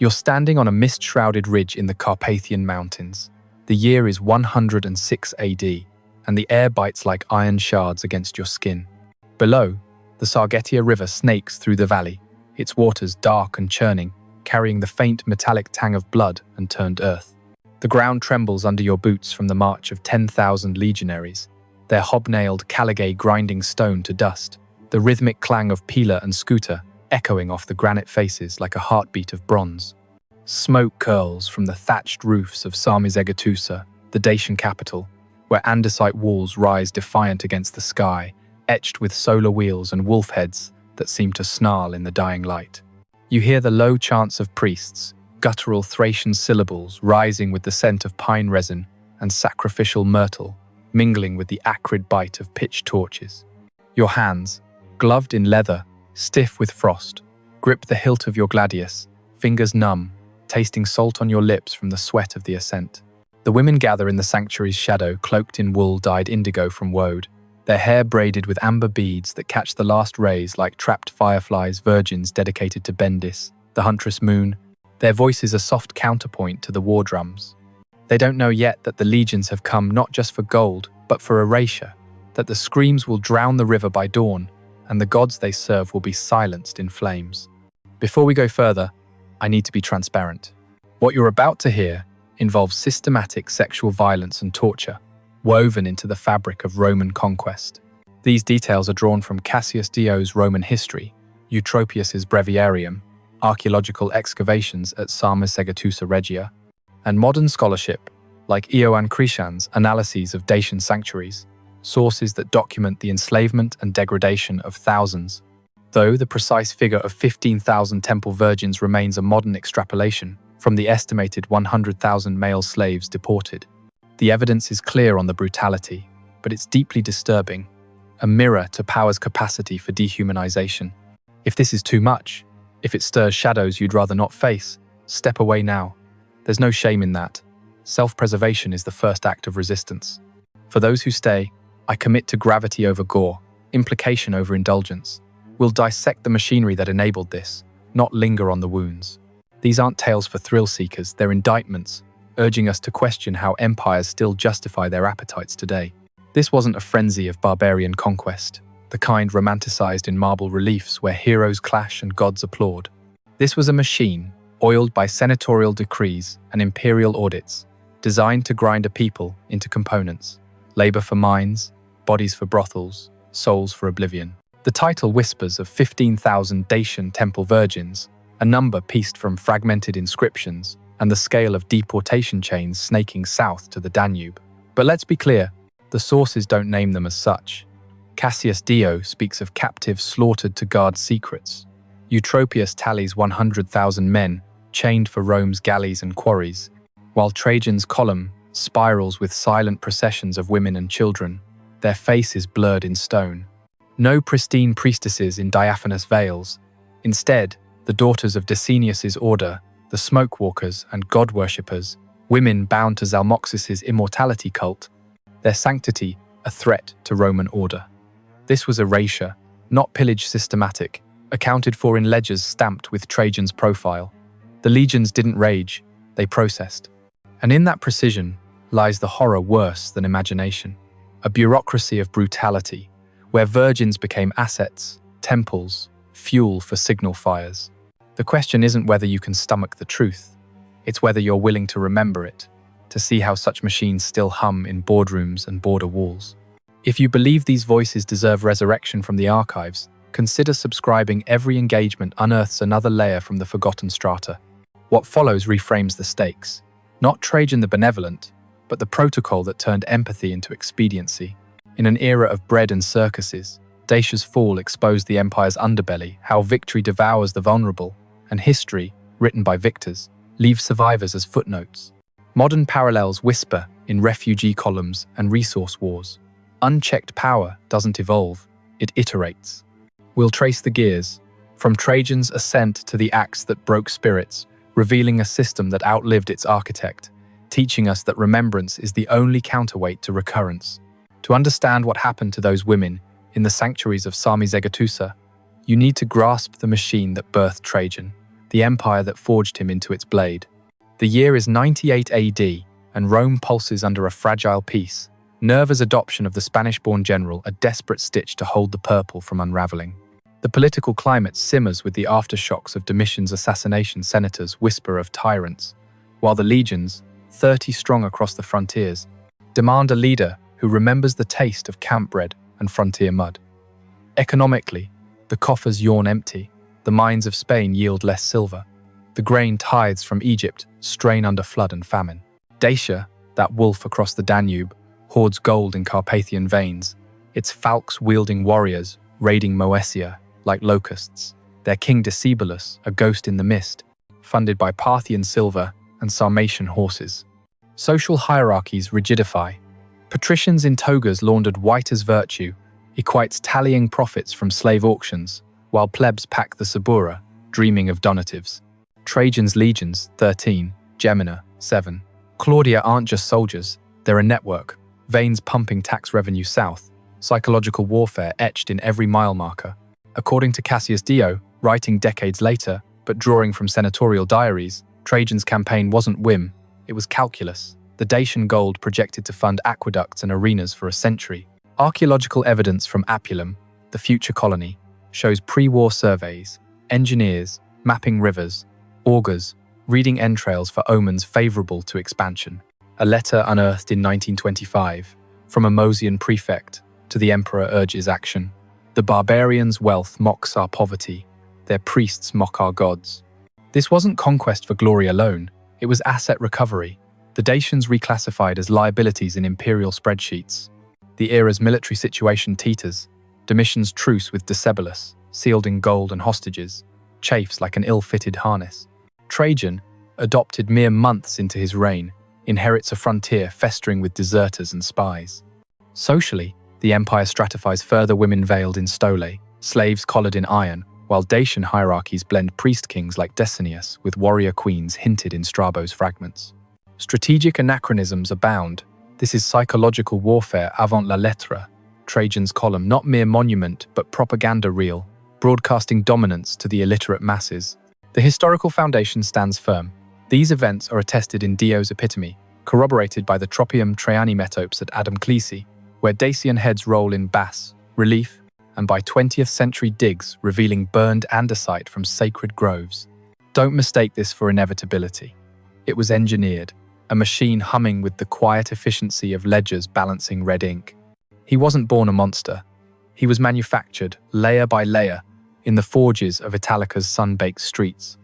You're standing on a mist-shrouded ridge in the Carpathian Mountains. The year is 106 AD, and the air bites like iron shards against your skin. Below, the Sargetia River snakes through the valley, its waters dark and churning, carrying the faint metallic tang of blood and turned earth. The ground trembles under your boots from the march of 10,000 legionaries, their hobnailed caligay grinding stone to dust, the rhythmic clang of pillar and scooter echoing off the granite faces like a heartbeat of bronze. Smoke curls from the thatched roofs of Sarmizegetusa, the Dacian capital, where andesite walls rise defiant against the sky, etched with solar wheels and wolf heads that seem to snarl in the dying light. You hear the low chants of priests, guttural Thracian syllables rising with the scent of pine resin and sacrificial myrtle, mingling with the acrid bite of pitch torches. Your hands, gloved in leather, stiff with frost, grip the hilt of your gladius, fingers numb, tasting salt on your lips from the sweat of the ascent. The women gather in the sanctuary's shadow, cloaked in wool dyed indigo from woad, their hair braided with amber beads that catch the last rays like trapped fireflies, virgins dedicated to Bendis, the huntress moon. Their voices a soft counterpoint to the war drums. They don't know yet that the legions have come not just for gold, but for erasure, that the screams will drown the river by dawn, and the gods they serve will be silenced in flames. Before we go further, I need to be transparent. What you're about to hear involves systematic sexual violence and torture, woven into the fabric of Roman conquest. These details are drawn from Cassius Dio's Roman history, Eutropius's Breviarium, archaeological excavations at Sarmizegetusa Regia, and modern scholarship, like Ioan Crișan's analyses of Dacian sanctuaries, sources that document the enslavement and degradation of thousands. Though the precise figure of 15,000 temple virgins remains a modern extrapolation from the estimated 100,000 male slaves deported, the evidence is clear on the brutality, but it's deeply disturbing, a mirror to power's capacity for dehumanization. If this is too much, if it stirs shadows you'd rather not face, step away now. There's no shame in that. Self-preservation is the first act of resistance. For those who stay, I commit to gravity over gore, implication over indulgence. We'll dissect the machinery that enabled this, not linger on the wounds. These aren't tales for thrill-seekers, they're indictments, urging us to question how empires still justify their appetites today. This wasn't a frenzy of barbarian conquest, the kind romanticized in marble reliefs where heroes clash and gods applaud. This was a machine, oiled by senatorial decrees and imperial audits, designed to grind a people into components, labor for mines, bodies for brothels, souls for oblivion. The title whispers of 15,000 Dacian temple virgins, a number pieced from fragmented inscriptions, and the scale of deportation chains snaking south to the Danube. But let's be clear, the sources don't name them as such. Cassius Dio speaks of captives slaughtered to guard secrets. Eutropius tallies 100,000 men chained for Rome's galleys and quarries, while Trajan's column spirals with silent processions of women and children, their faces blurred in stone. No pristine priestesses in diaphanous veils. Instead, the daughters of Decianus's order, the smoke walkers and god worshippers, women bound to Zalmoxis' immortality cult, their sanctity a threat to Roman order. This was erasure, not pillage systematic, accounted for in ledgers stamped with Trajan's profile. The legions didn't rage, they processed. And in that precision lies the horror worse than imagination. A bureaucracy of brutality, where virgins became assets, temples, fuel for signal fires. The question isn't whether you can stomach the truth, it's whether you're willing to remember it, to see how such machines still hum in boardrooms and border walls. If you believe these voices deserve resurrection from the archives, consider subscribing. Every engagement unearths another layer from the forgotten strata. What follows reframes the stakes. Not Trajan the benevolent, but the protocol that turned empathy into expediency. In an era of bread and circuses, Dacia's fall exposed the empire's underbelly, how victory devours the vulnerable, and history, written by victors, leaves survivors as footnotes. Modern parallels whisper in refugee columns and resource wars. Unchecked power doesn't evolve, it iterates. We'll trace the gears, from Trajan's ascent to the axe that broke spirits, revealing a system that outlived its architect, teaching us that remembrance is the only counterweight to recurrence. To understand what happened to those women in the sanctuaries of Sarmizegetusa, you need to grasp the machine that birthed Trajan, the empire that forged him into its blade. The year is 98 AD, and Rome pulses under a fragile peace. Nerva's adoption of the Spanish-born general, a desperate stitch to hold the purple from unraveling. The political climate simmers with the aftershocks of Domitian's assassination. Senators whisper of tyrants, while the legions, 30 strong across the frontiers, demand a leader who remembers the taste of camp bread and frontier mud. Economically, the coffers yawn empty, the mines of Spain yield less silver, the grain tithes from Egypt strain under flood and famine. Dacia, that wolf across the Danube, hoards gold in Carpathian veins, its falx-wielding warriors raiding Moesia like locusts, their king Decebalus, a ghost in the mist, funded by Parthian silver and Sarmatian horses. Social hierarchies rigidify. Patricians in togas laundered white as virtue equites tallying profits from slave auctions, while plebs pack the Subura, dreaming of donatives. Trajan's legions, 13, Gemina, 7. Claudia aren't just soldiers, they're a network, veins pumping tax revenue south, psychological warfare etched in every mile marker. According to Cassius Dio, writing decades later, but drawing from senatorial diaries, Trajan's campaign wasn't whim, it was calculus. The Dacian gold projected to fund aqueducts and arenas for a century. Archaeological evidence from Apulum, the future colony, shows pre-war surveys, engineers, mapping rivers, augurs, reading entrails for omens favorable to expansion. A letter unearthed in 1925 from a Mosian prefect to the emperor urges action. The barbarians' wealth mocks our poverty, their priests mock our gods. This wasn't conquest for glory alone, it was asset recovery. The Dacians reclassified as liabilities in imperial spreadsheets. The era's military situation teeters. Domitian's truce with Decebalus, sealed in gold and hostages, chafes like an ill-fitted harness. Trajan, adopted mere months into his reign, inherits a frontier festering with deserters and spies. Socially, the empire stratifies further: women veiled in stole, slaves collared in iron, while Dacian hierarchies blend priest-kings like Decianus with warrior queens hinted in Strabo's fragments. Strategic anachronisms abound. This is psychological warfare avant la lettre. Trajan's column, not mere monument, but propaganda reel, broadcasting dominance to the illiterate masses. The historical foundation stands firm. These events are attested in Dio's epitome, corroborated by the Tropium Traiani metopes at Adam Clesi, where Dacian heads roll in bas relief, and by 20th century digs revealing burned andesite from sacred groves. Don't mistake this for inevitability. It was engineered, a machine humming with the quiet efficiency of ledgers balancing red ink. He wasn't born a monster. He was manufactured, layer by layer, in the forges of Italica's sun-baked streets.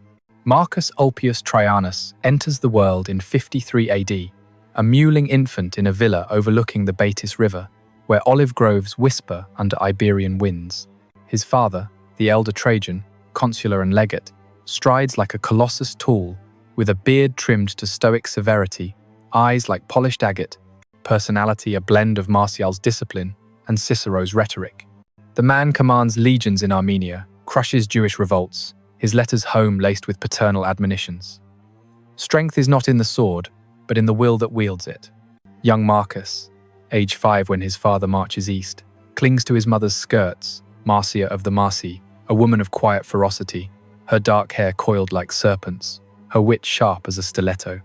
Marcus Ulpius Traianus enters the world in 53 AD, a mewling infant in a villa overlooking the Baetis River, where olive groves whisper under Iberian winds. His father, the elder Trajan, consular and legate, strides like a colossus tall, with a beard trimmed to stoic severity, eyes like polished agate, personality a blend of Martial's discipline and Cicero's rhetoric. The man commands legions in Armenia, crushes Jewish revolts, his letters home laced with paternal admonitions. Strength is not in the sword, but in the will that wields it. Young Marcus, age 5 when his father marches east, clings to his mother's skirts, Marcia of the Marsi, a woman of quiet ferocity, her dark hair coiled like serpents, her wit sharp as a stiletto.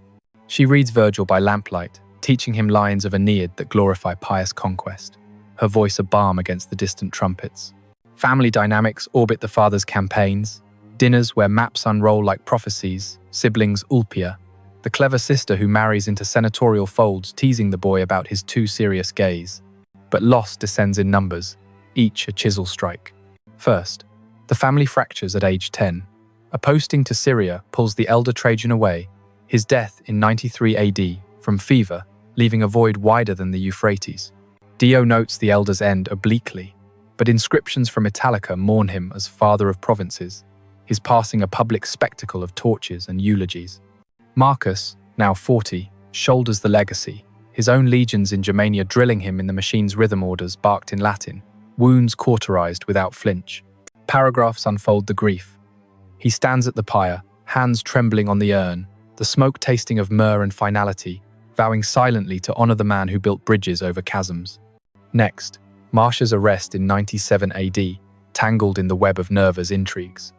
She reads Virgil by lamplight, teaching him lines of Aeneid that glorify pious conquest, her voice a balm against the distant trumpets. Family dynamics orbit the father's campaigns, dinners where maps unroll like prophecies, siblings Ulpia, the clever sister who marries into senatorial folds teasing the boy about his too serious gaze. But loss descends in numbers, each a chisel strike. First, the family fractures at age 10. A posting to Syria pulls the elder Trajan away, his death in 93 AD from fever, leaving a void wider than the Euphrates. Dio notes the elder's end obliquely, but inscriptions from Italica mourn him as father of provinces, his passing a public spectacle of torches and eulogies. Marcus, now 40, shoulders the legacy, his own legions in Germania drilling him in the machine's rhythm orders barked in Latin, wounds cauterized without flinch. Paragraphs unfold the grief. He stands at the pyre, hands trembling on the urn, the smoke tasting of myrrh and finality, vowing silently to honor the man who built bridges over chasms. Next, Marcia's arrest in 97 AD, tangled in the web of Nerva's intrigues.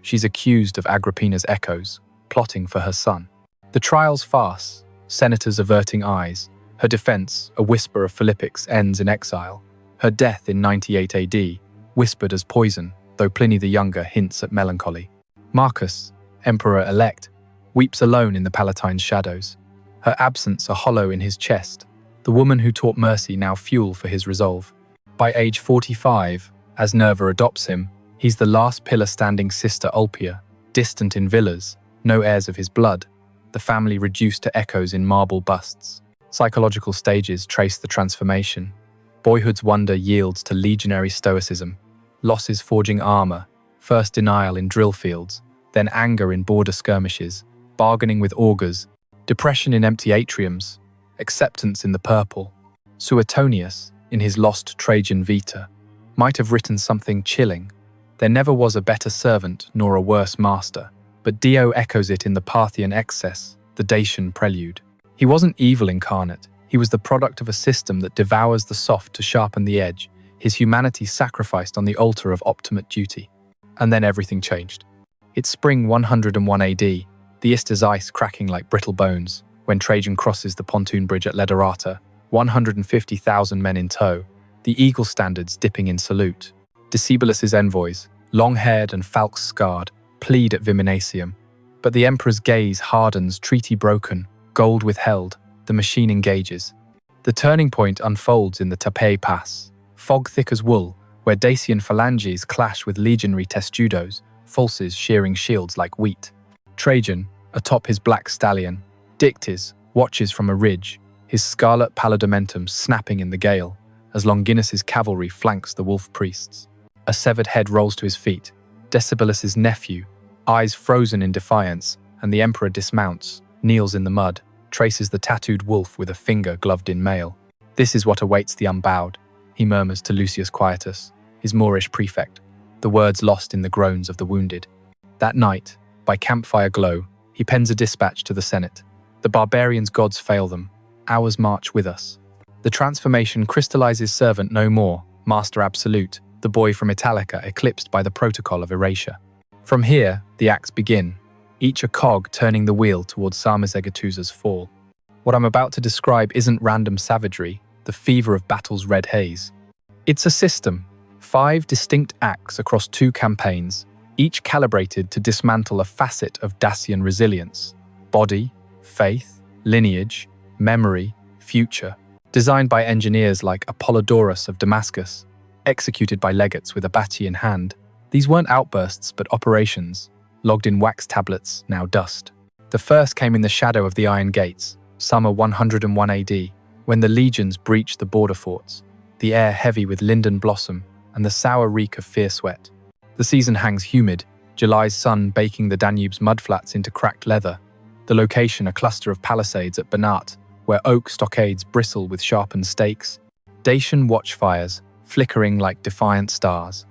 She's accused of Agrippina's echoes, plotting for her son. The trial's farce, senators averting eyes. Her defense, a whisper of Philippics, ends in exile. Her death in 98 AD, whispered as poison, though Pliny the Younger hints at melancholy. Marcus, emperor-elect, weeps alone in the Palatine's shadows. Her absence a hollow in his chest, the woman who taught mercy now fuel for his resolve. By age 45, as Nerva adopts him, he's the last pillar-standing sister Ulpia, distant in villas, no heirs of his blood, the family reduced to echoes in marble busts. Psychological stages trace the transformation. Boyhood's wonder yields to legionary stoicism, losses forging armor, first denial in drill fields, then anger in border skirmishes, bargaining with augurs, depression in empty atriums, acceptance in the purple. Suetonius, in his lost Trajan Vita, might have written something chilling. There never was a better servant nor a worse master, but Dio echoes it in the Parthian excess, the Dacian prelude. He wasn't evil incarnate, he was the product of a system that devours the soft to sharpen the edge, his humanity sacrificed on the altar of optimate duty. And then everything changed. It's spring 101 AD, the Ister's ice cracking like brittle bones, when Trajan crosses the pontoon bridge at Lederata, 150,000 men in tow, the eagle standards dipping in salute. Decebalus's envoys, long-haired and falx-scarred, plead at Viminacium. But the emperor's gaze hardens, treaty broken, gold withheld, the machine engages. The turning point unfolds in the Tapei Pass, fog thick as wool, where Dacian phalanges clash with legionary testudos, falses shearing shields like wheat. Trajan, atop his black stallion, Dictys, watches from a ridge, his scarlet pallidamentum snapping in the gale, as Longinus's cavalry flanks the wolf priests. A severed head rolls to his feet, Decebalus's nephew, eyes frozen in defiance, and the emperor dismounts, kneels in the mud, traces the tattooed wolf with a finger gloved in mail. This is what awaits the unbowed, he murmurs to Lucius Quietus, his Moorish prefect, the words lost in the groans of the wounded. That night, by campfire glow, he pens a dispatch to the Senate. The barbarians' gods fail them. Ours march with us. The transformation crystallizes servant no more, master absolute, the boy from Italica eclipsed by the protocol of erasure. From here, the acts begin, each a cog turning the wheel towards Sarmizegetusa's fall. What I'm about to describe isn't random savagery, the fever of battle's red haze. It's a system, 5 distinct acts across 2 campaigns, each calibrated to dismantle a facet of Dacian resilience: body, faith, lineage, memory, future. Designed by engineers like Apollodorus of Damascus, executed by legates with a batti in hand, these weren't outbursts but operations, logged in wax tablets, now dust. The first came in the shadow of the Iron Gates, summer 101 AD, when the legions breached the border forts, the air heavy with linden blossom and the sour reek of fear sweat. The season hangs humid, July's sun baking the Danube's mudflats into cracked leather. The location a cluster of palisades at Banat, where oak stockades bristle with sharpened stakes. Dacian watchfires, flickering like defiant stars.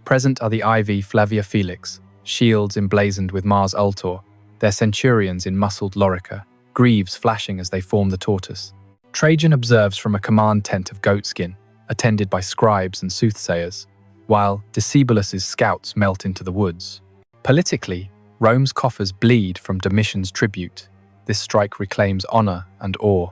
Present are the IV Flavia Felix, shields emblazoned with Mars Ultor, their centurions in muscled lorica, greaves flashing as they form the tortoise. Trajan observes from a command tent of goatskin, attended by scribes and soothsayers, while Decebalus's scouts melt into the woods. Politically, Rome's coffers bleed from Domitian's tribute. This strike reclaims honor and awe.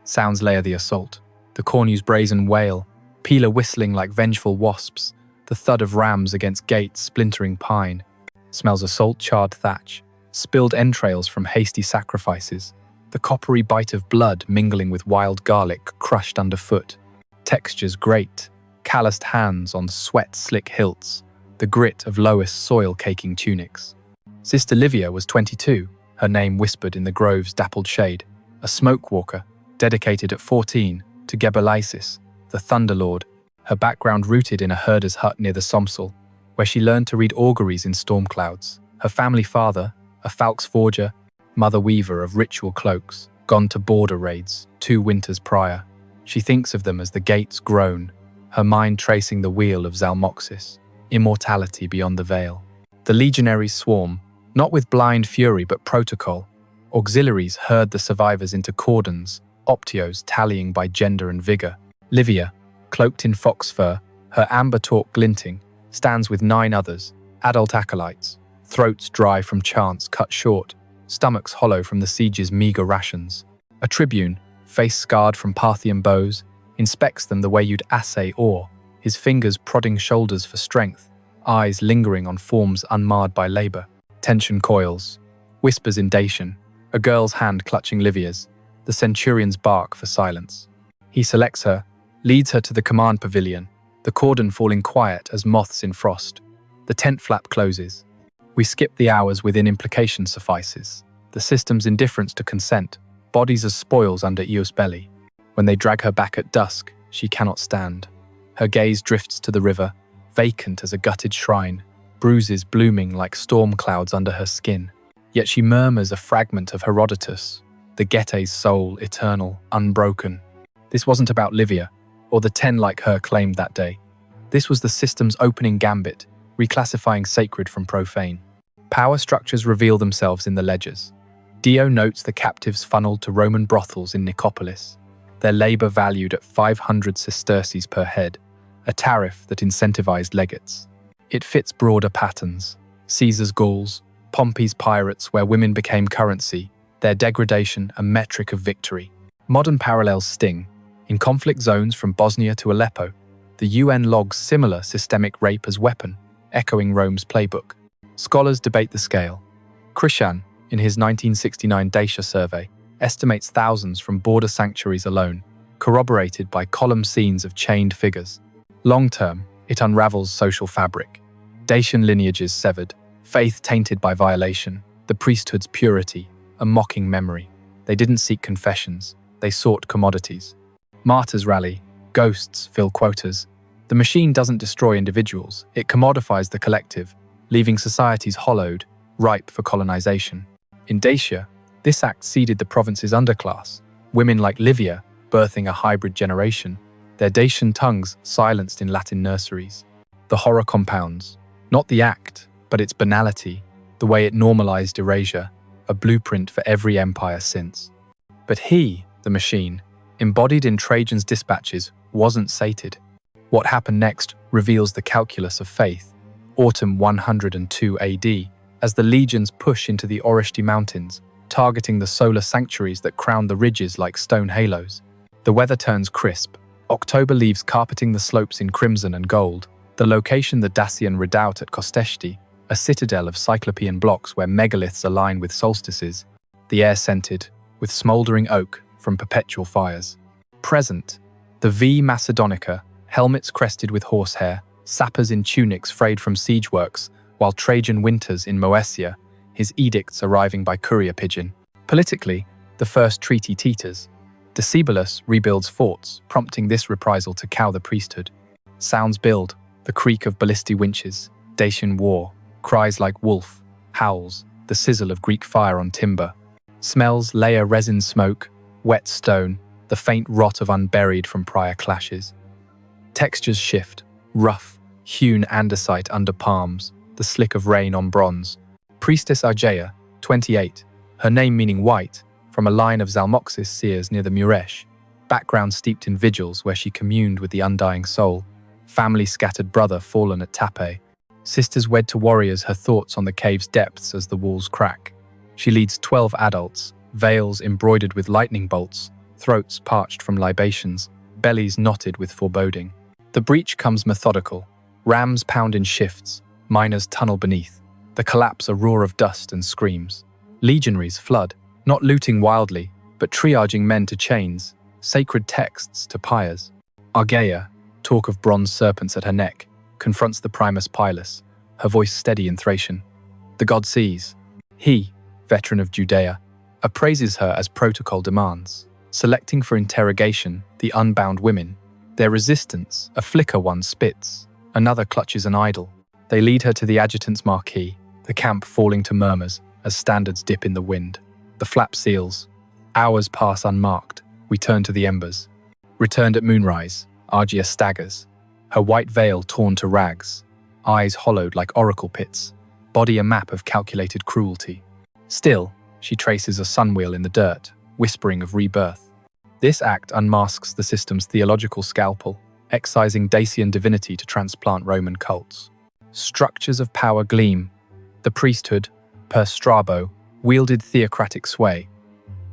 Sounds layer the assault. The cornue's brazen wail, Pila whistling like vengeful wasps, the thud of rams against gates splintering pine. Smells of salt-charred thatch, spilled entrails from hasty sacrifices, the coppery bite of blood mingling with wild garlic crushed underfoot. Textures grate, calloused hands on sweat-slick hilts, the grit of lowest soil-caking tunics. Sister Livia was 22, her name whispered in the grove's dappled shade, a smoke walker, dedicated at 14 to Gebelisis, the Thunderlord, her background rooted in a herder's hut near the Somsel, where she learned to read auguries in storm clouds. Her family father, a falx forger, mother weaver of ritual cloaks, gone to border raids 2 winters prior. She thinks of them as the gates groan, her mind tracing the wheel of Zalmoxis, immortality beyond the veil. The legionaries swarm, not with blind fury but protocol. Auxiliaries herd the survivors into cordons, optios tallying by gender and vigor. Livia, cloaked in fox fur, her amber torque glinting, stands with 9 others, adult acolytes, throats dry from chants cut short, stomachs hollow from the siege's meager rations. A tribune, face scarred from Parthian bows, inspects them the way you'd assay ore, his fingers prodding shoulders for strength, eyes lingering on forms unmarred by labor. Tension coils. Whispers in Dacian, a girl's hand clutching Livia's, the centurion's bark for silence. He selects her, leads her to the command pavilion, the cordon falling quiet as moths in frost. The tent flap closes. We skip the hours within implication suffices. The system's indifference to consent, bodies as spoils under Eos belly. When they drag her back at dusk, she cannot stand. Her gaze drifts to the river, vacant as a gutted shrine, bruises blooming like storm clouds under her skin. Yet she murmurs a fragment of Herodotus, the Gete's soul, eternal, unbroken. This wasn't about Livia, or the 10 like her claimed that day. This was the system's opening gambit, reclassifying sacred from profane. Power structures reveal themselves in the ledgers. Dio notes the captives funneled to Roman brothels in Nicopolis, their labor valued at 500 sesterces per head, a tariff that incentivized legates. It fits broader patterns. Caesar's Gauls, Pompey's pirates where women became currency, their degradation a metric of victory. Modern parallels sting. In conflict zones from Bosnia to Aleppo, the UN logs similar systemic rape as weapon, echoing Rome's playbook. Scholars debate the scale. Crișan, in his 1969 Dacia survey, estimates thousands from border sanctuaries alone, corroborated by column scenes of chained figures. Long-term, it unravels social fabric. Dacian lineages severed, faith tainted by violation, the priesthood's purity, a mocking memory. They didn't seek confessions, they sought commodities. Martyrs rally, ghosts fill quotas. The machine doesn't destroy individuals, it commodifies the collective, leaving societies hollowed, ripe for colonization. In Dacia, this act seeded the province's underclass, women like Livia, birthing a hybrid generation, their Dacian tongues silenced in Latin nurseries. The horror compounds, not the act, but its banality, the way it normalized erasure, a blueprint for every empire since. But he, the machine, embodied in Trajan's dispatches, wasn't sated. What happened next reveals the calculus of faith. Autumn 102 AD, as the legions push into the Orishti mountains, targeting the solar sanctuaries that crown the ridges like stone halos. The weather turns crisp. October leaves carpeting the slopes in crimson and gold. The location, the Dacian redoubt at Kosteshti, a citadel of cyclopean blocks where megaliths align with solstices. The air scented, with smouldering oak from perpetual fires. Present, the V Macedonica, helmets crested with horsehair, sappers in tunics frayed from siege works, while Trajan winters in Moesia, his edicts arriving by courier pigeon. Politically, the first treaty teeters. Decebalus rebuilds forts, prompting this reprisal to cow the priesthood. Sounds build, the creak of ballistae winches, Dacian war, cries like wolf, howls, the sizzle of Greek fire on timber. Smells layer resin smoke, wet stone, the faint rot of unburied from prior clashes. Textures shift, rough, hewn andesite under palms, the slick of rain on bronze. Priestess Argeia, 28, her name meaning white, from a line of Zalmoxis seers near the Muresh. Background steeped in vigils where she communed with the undying soul. Family scattered brother fallen at Tape. Sisters wed to warriors, her thoughts on the cave's depths as the walls crack. She leads 12 adults, veils embroidered with lightning bolts, throats parched from libations, bellies knotted with foreboding. The breach comes methodical. Rams pound in shifts, miners tunnel beneath. The collapse a roar of dust and screams. Legionaries flood, not looting wildly, but triaging men to chains, sacred texts to pyres. Argeia, talk of bronze serpents at her neck, confronts the primus pilus, her voice steady in Thracian. The god sees. He, veteran of Judea, appraises her as protocol demands, selecting for interrogation the unbound women. Their resistance, a flicker one spits, another clutches an idol. They lead her to the adjutant's marquee, the camp falling to murmurs as standards dip in the wind. The flap seals. Hours pass unmarked. We turn to the embers. Returned at moonrise, Argeia staggers, her white veil torn to rags, eyes hollowed like oracle pits, body a map of calculated cruelty. Still, she traces a sunwheel in the dirt, whispering of rebirth. This act unmasks the system's theological scalpel, excising Dacian divinity to transplant Roman cults. Structures of power gleam. The priesthood, per Strabo, wielded theocratic sway.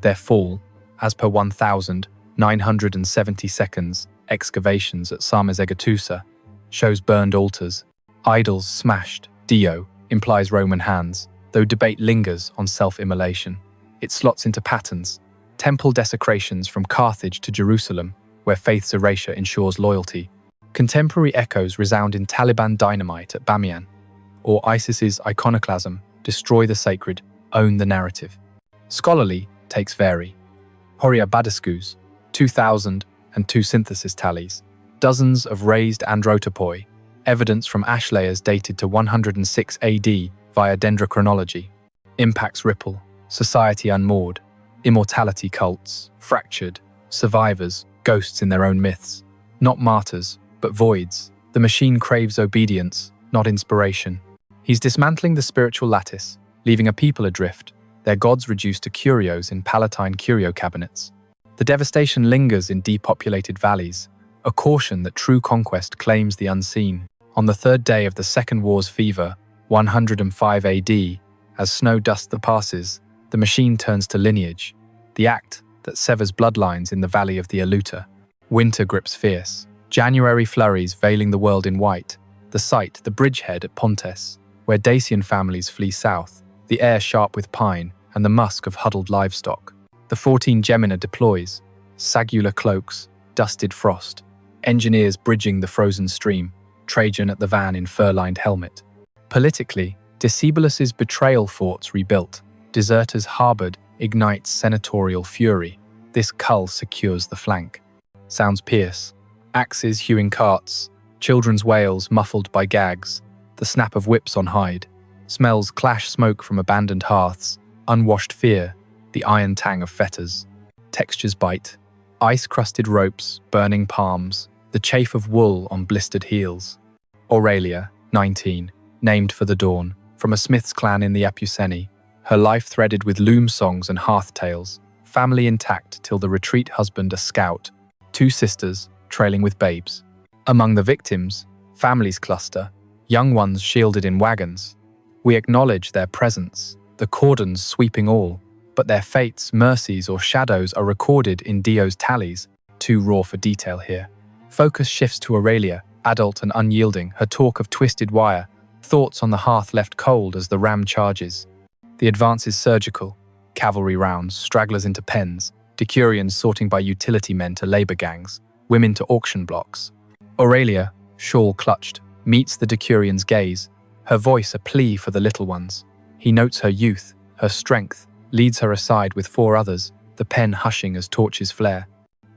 Their fall, as per 1972 excavations at Sarmizegetusa, shows burned altars, idols smashed. Dio implies Roman hands, though debate lingers on self-immolation. It slots into patterns. Temple desecrations from Carthage to Jerusalem, where faith's erasure ensures loyalty. Contemporary echoes resound in Taliban dynamite at Bamiyan, or ISIS's iconoclasm, destroy the sacred, own the narrative. Scholarly takes vary. Horia Badescu's 2002 synthesis tallies, dozens of raised androtopoi, evidence from ash layers dated to 106 AD via dendrochronology. Impacts ripple, society unmoored, immortality cults, fractured, survivors, ghosts in their own myths. Not martyrs, but voids. The machine craves obedience, not inspiration. He's dismantling the spiritual lattice, leaving a people adrift, their gods reduced to curios in Palatine curio cabinets. The devastation lingers in depopulated valleys, a caution that true conquest claims the unseen. On the third day of the Second War's fever, 105 AD, as snow dusts the passes, the machine turns to lineage, the act that severs bloodlines in the valley of the Aluta. Winter grips fierce, January flurries veiling the world in white, the site, the bridgehead at Pontes, where Dacian families flee south, the air sharp with pine and the musk of huddled livestock. The 14 Gemina deploys, sagular cloaks, dusted frost, engineers bridging the frozen stream, Trajan at the van in fur-lined helmet. Politically, Decibulus's betrayal forts rebuilt, deserters harbored, ignites senatorial fury. This cull secures the flank. Sounds pierce. Axes hewing carts, children's wails muffled by gags, the snap of whips on hide. Smells clash smoke from abandoned hearths, unwashed fear, the iron tang of fetters. Textures bite, ice-crusted ropes, burning palms, the chafe of wool on blistered heels. Aurelia, 19, named for the dawn, from a smith's clan in the Apuseni, her life threaded with loom songs and hearth tales, family intact till the retreat husband a scout, 2 sisters, trailing with babes. Among the victims, families cluster, young ones shielded in wagons. We acknowledge their presence, the cordons sweeping all, but their fates, mercies, or shadows are recorded in Dio's tallies, too raw for detail here. Focus shifts to Aurelia, adult and unyielding, her talk of twisted wire, thoughts on the hearth left cold as the ram charges. The advance is surgical, cavalry rounds, stragglers into pens, decurions sorting by utility men to labor gangs, women to auction blocks. Aurelia, shawl clutched, meets the decurion's gaze, her voice a plea for the little ones. He notes her youth, her strength, leads her aside with 4 others, the pen hushing as torches flare.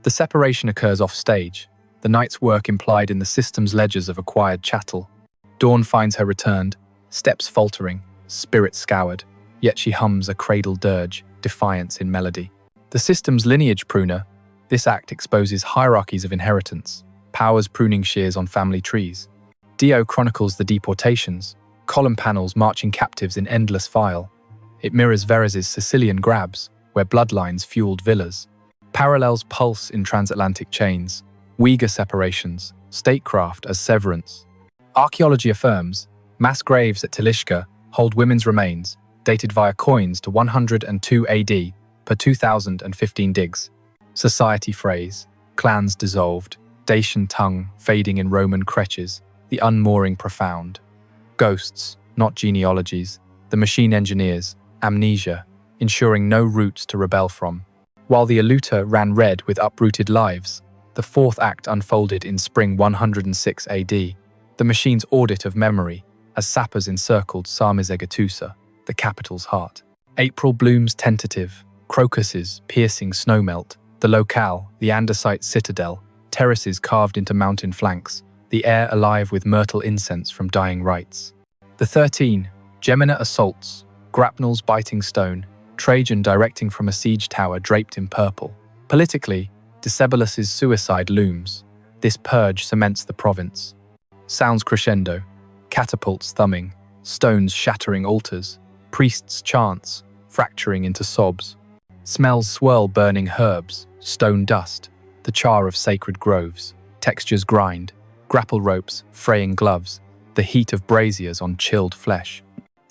The separation occurs off stage, the night's work implied in the system's ledgers of acquired chattel. Dawn finds her returned, steps faltering, spirit scoured, yet she hums a cradle dirge, defiance in melody. The system's lineage pruner, this act exposes hierarchies of inheritance, powers pruning shears on family trees. Dio chronicles the deportations, column panels marching captives in endless file. It mirrors Verres's Sicilian grabs, where bloodlines fueled villas. Parallels pulse in transatlantic chains, Uyghur separations, statecraft as severance. Archaeology affirms, mass graves at Tilishka hold women's remains, dated via coins to 102 AD per 2015 digs. Society phrase, clans dissolved, Dacian tongue fading in Roman creches, the unmooring profound. Ghosts, not genealogies, the machine engineers, amnesia, ensuring no roots to rebel from. While the Aluta ran red with uprooted lives, the 4th act unfolded in spring 106 AD, the machine's audit of memory, as sappers encircled Sarmizegetusa, the capital's heart. April blooms tentative, crocuses piercing snowmelt, the locale, the andesite citadel, terraces carved into mountain flanks, the air alive with myrtle incense from dying rites. The 13, Gemina assaults, grapnels biting stone, Trajan directing from a siege tower draped in purple. Politically, Decibulus's suicide looms. This purge cements the province. Sounds crescendo, catapults thumming, stones shattering altars, priests' chants, fracturing into sobs. Smells swirl burning herbs, stone dust, the char of sacred groves. Textures grind, grapple ropes, fraying gloves, the heat of braziers on chilled flesh.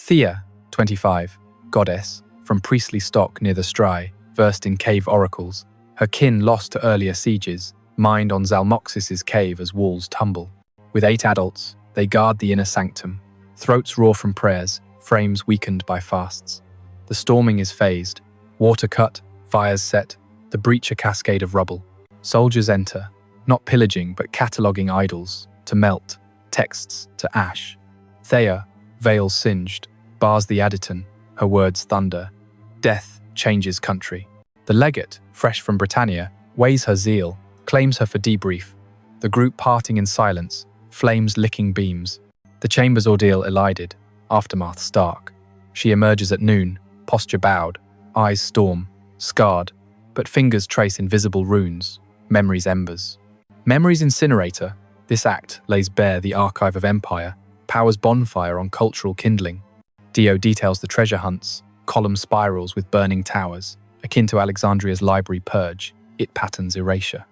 Thea, 25, goddess, from priestly stock near the Stry, versed in cave oracles, her kin lost to earlier sieges, mined on Zalmoxis' cave as walls tumble. With 8 adults, they guard the inner sanctum, throats raw from prayers, frames weakened by fasts. The storming is phased, water cut, fires set, the breach a cascade of rubble. Soldiers enter, not pillaging but cataloguing idols, to melt, texts to ash. Thea, veil singed, bars the Aditon, her words thunder. Death changes country. The legate, fresh from Britannia, weighs her zeal, claims her for debrief. The group parting in silence, flames licking beams. The chamber's ordeal elided, aftermath stark. She emerges at noon, posture bowed, eyes storm, scarred, but fingers trace invisible runes, memory's embers. Memory's incinerator, this act lays bare the archive of empire, power's bonfire on cultural kindling. Dio details the treasure hunts, column spirals with burning towers, akin to Alexandria's library purge, it patterns erasure.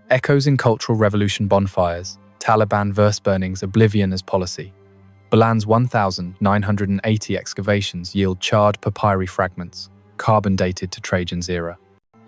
Echoes in Cultural Revolution bonfires, Taliban verse burnings oblivion as policy. Bolan's 1,980 excavations yield charred papyri fragments, carbon dated to Trajan's era.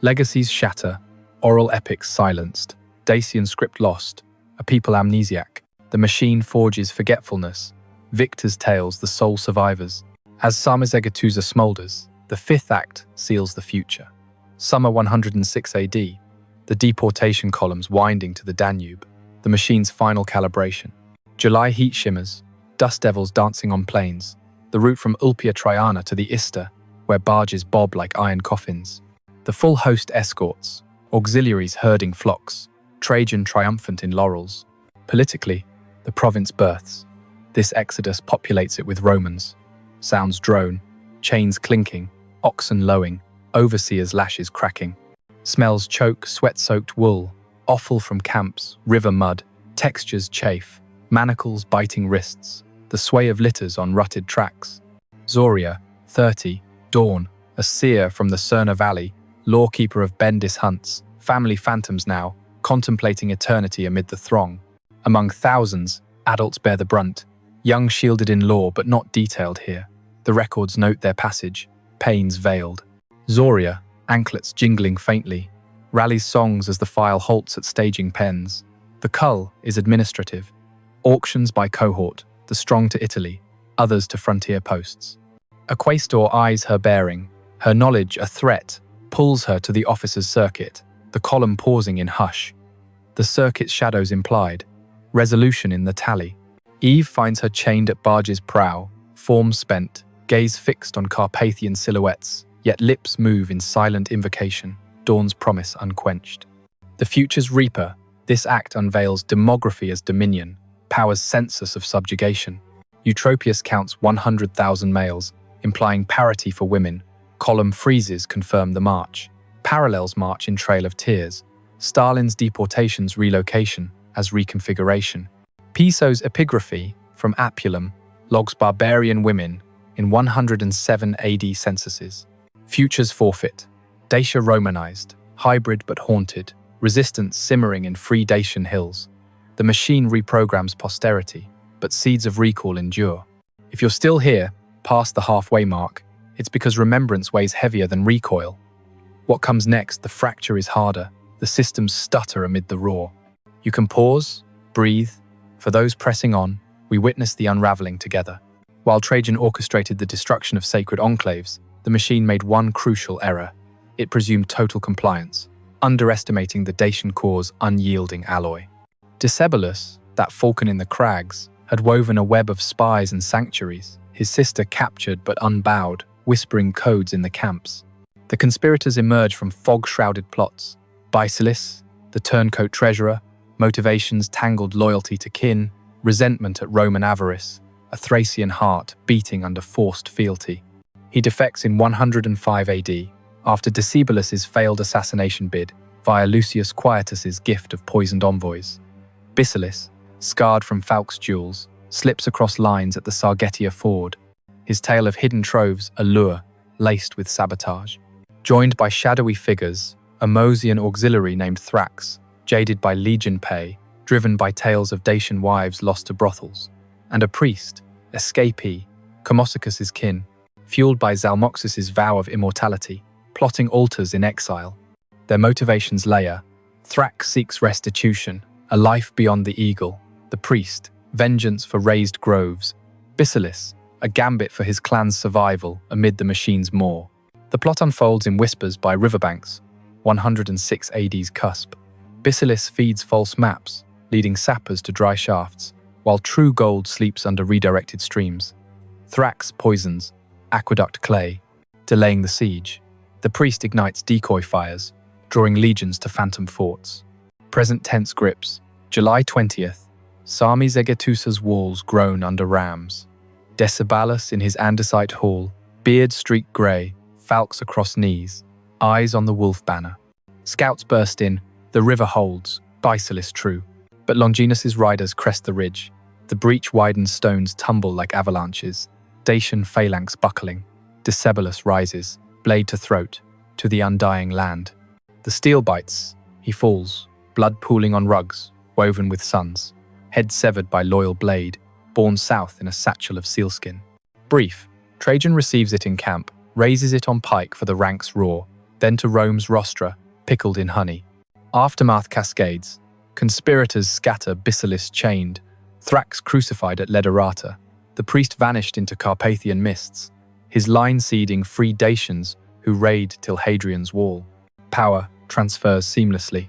Legacies shatter, oral epics silenced, Dacian script lost, a people amnesiac. The machine forges forgetfulness, victors' tales the sole survivors. As Sarmizegetusa smoulders, the 5th act seals the future. Summer 106 AD, the deportation columns winding to the Danube, the machine's final calibration. July heat shimmers, dust devils dancing on plains, the route from Ulpia Traiana to the Ister, where barges bob like iron coffins. The full host escorts, auxiliaries herding flocks, Trajan triumphant in laurels. Politically, the province births. This exodus populates it with Romans. Sounds drone, chains clinking, oxen lowing, overseers' lashes cracking. Smells choke, sweat-soaked wool, offal from camps, river mud, textures chafe, manacles biting wrists, the sway of litters on rutted tracks. Zoria, 30, dawn, a seer from the Cerna Valley, lawkeeper of Bendis hunts, family phantoms now, contemplating eternity amid the throng. Among thousands, adults bear the brunt, young shielded in law but not detailed here. The records note their passage, pains veiled. Zoria, anklets jingling faintly, rallies songs as the file halts at staging pens. The cull is administrative. Auctions by cohort, the strong to Italy, others to frontier posts. A quaestor eyes her bearing, her knowledge a threat, pulls her to the officer's circuit, the column pausing in hush. The circuit's shadows implied, resolution in the tally. Eve finds her chained at barge's prow, form spent, gaze fixed on Carpathian silhouettes, yet lips move in silent invocation, dawn's promise unquenched. The future's reaper, this act unveils demography as dominion, power's census of subjugation. Eutropius counts 100,000 males, implying parity for women. Column freezes confirm the march. Parallels march in trail of tears. Stalin's deportations relocation as reconfiguration. Piso's epigraphy from Apulum logs barbarian women in 107 AD censuses. Future's forfeit. Dacia Romanized, hybrid but haunted, resistance simmering in free Dacian hills. The machine reprograms posterity, but seeds of recall endure. If you're still here, past the halfway mark, it's because remembrance weighs heavier than recoil. What comes next, the fracture is harder, the systems stutter amid the roar. You can pause, breathe. For those pressing on, we witness the unraveling together. While Trajan orchestrated the destruction of sacred enclaves, the machine made one crucial error. It presumed total compliance, underestimating the Dacian core's unyielding alloy. Decebalus, that falcon in the crags, had woven a web of spies and sanctuaries, his sister captured but unbowed, whispering codes in the camps. The conspirators emerge from fog-shrouded plots. Basilis, the turncoat treasurer, motivations tangled loyalty to kin, resentment at Roman avarice, a Thracian heart beating under forced fealty. He defects in 105 AD, after Decebalus's failed assassination bid, via Lucius Quietus's gift of poisoned envoys. Basilis, scarred from Falk's duels, slips across lines at the Sargetia ford, his tale of hidden troves a lure, laced with sabotage. Joined by shadowy figures, a Mosian auxiliary named Thrax, jaded by legion pay, driven by tales of Dacian wives lost to brothels, and a priest, escapee, Commodus's kin, fueled by Zalmoxis' vow of immortality, plotting altars in exile. Their motivations layer. Thrax seeks restitution, a life beyond the eagle. The priest, vengeance for razed groves. Basilis, a gambit for his clan's survival amid the machine's maw. The plot unfolds in whispers by riverbanks, 106 AD's cusp. Basilis feeds false maps, leading sappers to dry shafts, while true gold sleeps under redirected streams. Thrax poisons, aqueduct clay, delaying the siege. The priest ignites decoy fires, drawing legions to phantom forts. Present tense grips. July 20th. Sarmizegetusa's walls groan under rams. Decebalus in his andesite hall, beard streaked grey, falx across knees, eyes on the wolf banner. Scouts burst in, the river holds, Basilis true. But Longinus's riders crest the ridge. The breach widened stones tumble like avalanches. Dacian phalanx buckling. Decebalus rises, blade to throat, to the undying land. The steel bites, he falls, blood pooling on rugs, woven with suns. Head severed by loyal blade, borne south in a satchel of sealskin. Brief, Trajan receives it in camp, raises it on pike for the ranks raw, then to Rome's rostra, pickled in honey. Aftermath cascades. Conspirators scatter Basilis chained, Thrax crucified at Lederata. The priest vanished into Carpathian mists, his line seeding free Dacians who raid till Hadrian's wall. Power transfers seamlessly.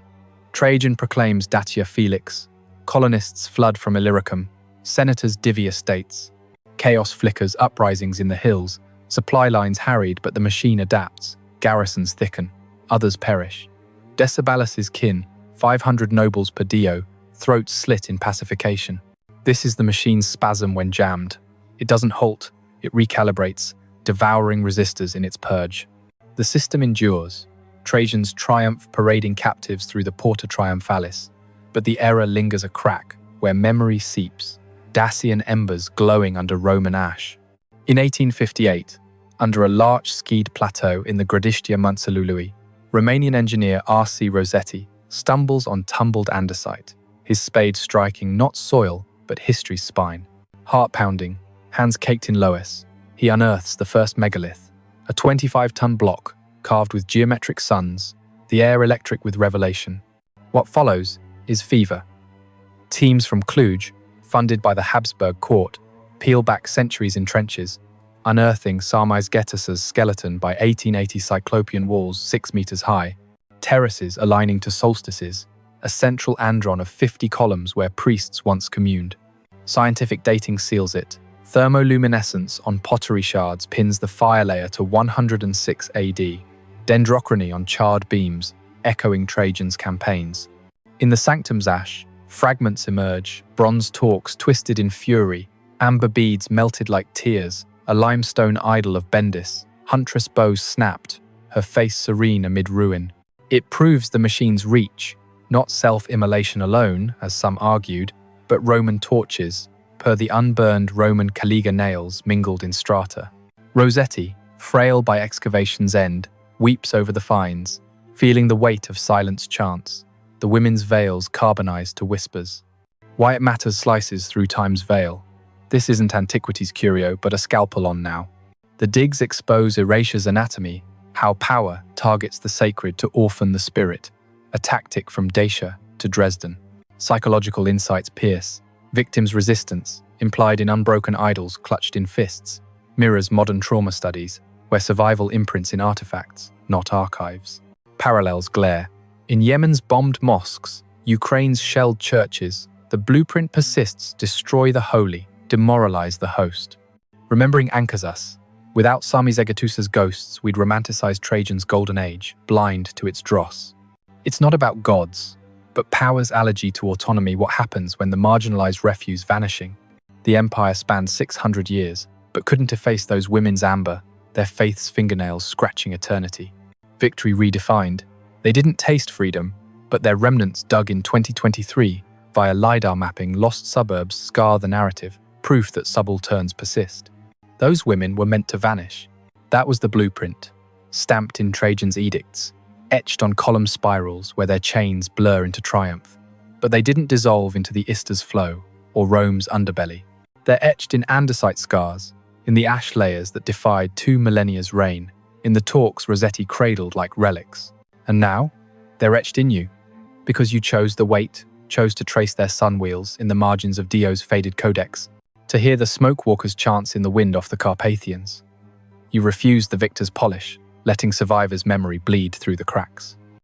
Trajan proclaims Dacia Felix. Colonists flood from Illyricum. Senators divvy estates. Chaos flickers uprisings in the hills. Supply lines harried, but the machine adapts. Garrisons thicken. Others perish. Decebalus's kin, 500 nobles per dio, throats slit in pacification. This is the machine's spasm when jammed. It doesn't halt, it recalibrates, devouring resistors in its purge. The system endures. Trajan's triumph parading captives through the Porta Triumphalis. But the error lingers a crack, where memory seeps. Dacian embers glowing under Roman ash. In 1858, under a larch-skied plateau in the Grădiștea Muncelului, Romanian engineer R.C. Rosetti stumbles on tumbled andesite, his spade striking not soil, but history's spine. Heart-pounding, hands caked in loess, he unearths the first megalith, a 25-ton block carved with geometric suns, the air electric with revelation. What follows is fever. Teams from Cluj, funded by the Habsburg court, peel back centuries in trenches, unearthing Sarmizegetusa's skeleton by 1880 cyclopean walls 6 meters high, terraces aligning to solstices, a central andron of 50 columns where priests once communed. Scientific dating seals it. Thermoluminescence on pottery shards pins the fire layer to 106 AD. Dendrochrony on charred beams, echoing Trajan's campaigns. In the sanctum's ash, fragments emerge, bronze torques twisted in fury, amber beads melted like tears, a limestone idol of Bendis, huntress bow snapped, her face serene amid ruin. It proves the machine's reach, not self-immolation alone, as some argued, but Roman torches, per the unburned Roman caliga nails mingled in strata. Rosetti, frail by excavation's end, weeps over the finds, feeling the weight of silence chants, the women's veils carbonized to whispers. Why it matters slices through time's veil. This isn't antiquity's curio, but a scalpel on now. The digs expose erasure's anatomy, how power targets the sacred to orphan the spirit, a tactic from Dacia to Dresden. Psychological insights pierce, victims' resistance, implied in unbroken idols clutched in fists, mirrors modern trauma studies, where survival imprints in artifacts, not archives. Parallels glare. In Yemen's bombed mosques, Ukraine's shelled churches, the blueprint persists: destroy the holy, demoralize the host. Remembering anchors us. Without Sarmizegetusa's ghosts, we'd romanticize Trajan's golden age, blind to its dross. It's not about gods, but power's allergy to autonomy. What happens when the marginalized refuse vanishing? The empire spanned 600 years, but couldn't efface those women's amber, their faith's fingernails scratching eternity. Victory redefined. They didn't taste freedom, but their remnants dug in 2023 via LiDAR mapping lost suburbs scar the narrative, proof that subalterns persist. Those women were meant to vanish. That was the blueprint, stamped in Trajan's edicts, etched on column spirals where their chains blur into triumph. But they didn't dissolve into the Ister's flow or Rome's underbelly. They're etched in andesite scars, in the ash layers that defied 2 millennia's reign, in the talks Rosetti cradled like relics. And now, they're etched in you, because you chose the weight, chose to trace their sun wheels in the margins of Dio's faded codex, to hear the smoke walkers' chants in the wind off the Carpathians. You refused the victor's polish, letting survivors' memory bleed through the cracks.